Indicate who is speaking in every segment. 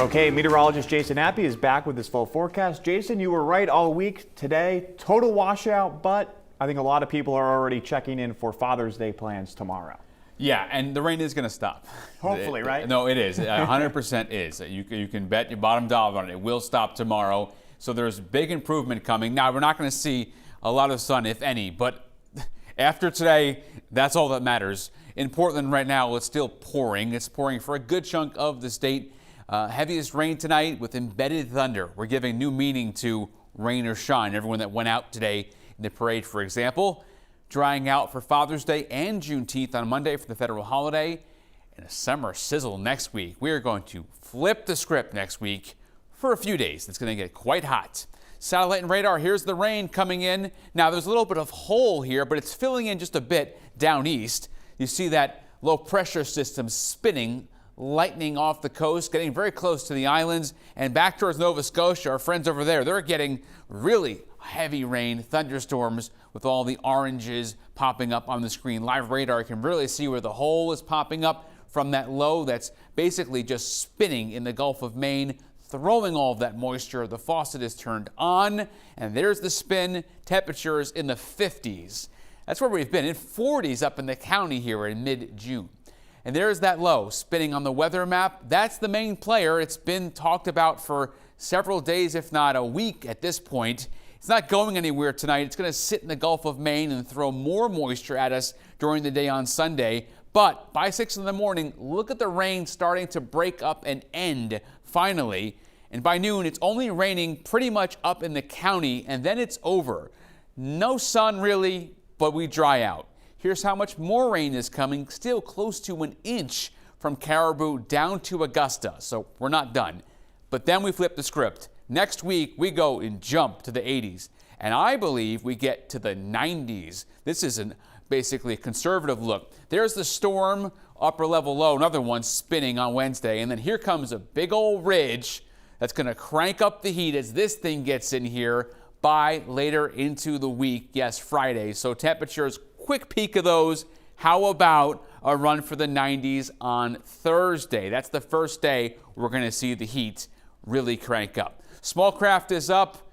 Speaker 1: Okay, meteorologist Jason Appy is back with his full forecast. Jason, you were right all week. Today, total washout, but I think a lot of people are already checking in for Father's Day plans tomorrow.
Speaker 2: Yeah, and the rain is going to stop.
Speaker 1: Hopefully, right?
Speaker 2: No, it is. 100% is. You can bet your bottom dollar on it. It will stop tomorrow. So there's big improvement coming. Now, we're not going to see a lot of sun, if any, but after today, that's all that matters. In Portland right now, it's still pouring. It's pouring for a good chunk of the state. Heaviest rain tonight with embedded thunder. We're giving new meaning to rain or shine. Everyone that went out today in the parade, for example, drying out for Father's Day and Juneteenth on Monday for the federal holiday, and a summer sizzle next week. We are going to flip the script next week for a few days. It's going to get quite hot. Satellite and radar, here's the rain coming in. Now there's a little bit of hole here, but it's filling in just a bit down east. You see that low pressure system spinning, lightning off the coast, getting very close to the islands and back towards Nova Scotia. Our friends over there, they're getting really heavy rain, thunderstorms with all the oranges popping up on the screen. Live radar, you can really see where the hole is popping up from that low that's basically just spinning in the Gulf of Maine, throwing all of that moisture. The faucet is turned on, and there's the spin. Temperatures in the 50s. That's where we've been, in 40s up in the county here in mid-June. And there's that low spinning on the weather map. That's the main player. It's been talked about for several days, if not a week at this point. It's not going anywhere tonight. It's going to sit in the Gulf of Maine and throw more moisture at us during the day on Sunday. But by 6 in the morning, look at the rain starting to break up and end finally. And by noon, it's only raining pretty much up in the county, and then it's over. No sun really, but we dry out. Here's how much more rain is coming, still close to an inch from Caribou down to Augusta. So we're not done. But then we flip the script. Next week, we go and jump to the 80s. And I believe we get to the 90s. This is basically a conservative look. There's the storm, upper level low, another one spinning on Wednesday. And then here comes a big old ridge that's going to crank up the heat as this thing gets in here by later into the week. Yes, Friday. So temperatures, quick peek of those. How about a run for the 90s on Thursday? That's the first day we're going to see the heat really crank up. Small craft is up.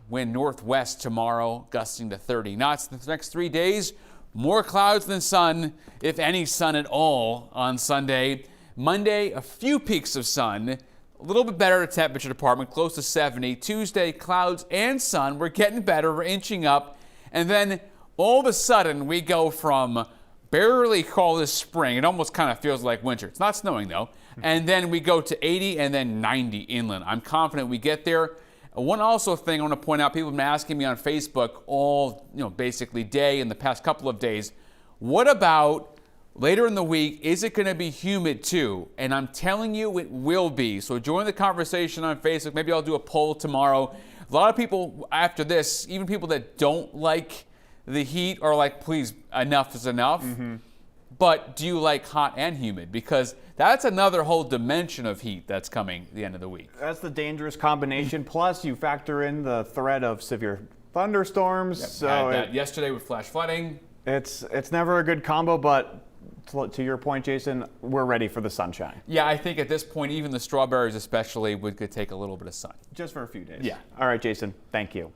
Speaker 2: Wind northwest tomorrow, gusting to 30 knots. The next 3 days, more clouds than sun, if any sun at all on Sunday. Monday, a few peaks of sun. A little bit better temperature department, close to 70. Tuesday, clouds and sun. We're getting better. We're inching up. And then all of a sudden, we go from barely call this spring. It almost kind of feels like winter. It's not snowing, though. And then we go to 80 and then 90 inland. I'm confident we get there. One also thing I want to point out, people have been asking me on Facebook all, basically day in the past couple of days, what about later in the week, is it going to be humid too? And I'm telling you it will be. So join the conversation on Facebook. Maybe I'll do a poll tomorrow. A lot of people after this, even people that don't like the heat are like, please, enough is enough. Mm-hmm. But do you like hot and humid? Because that's another whole dimension of heat that's coming at the end of the week.
Speaker 1: That's the dangerous combination. Plus, you factor in the threat of severe thunderstorms.
Speaker 2: Yep,
Speaker 1: so
Speaker 2: had that yesterday with flash flooding.
Speaker 1: It's never a good combo, but to your point, Jason, we're ready for the sunshine.
Speaker 2: Yeah, I think at this point, even the strawberries especially could take a little bit of sun.
Speaker 1: Just for a few days.
Speaker 2: Yeah.
Speaker 1: All right, Jason, thank you.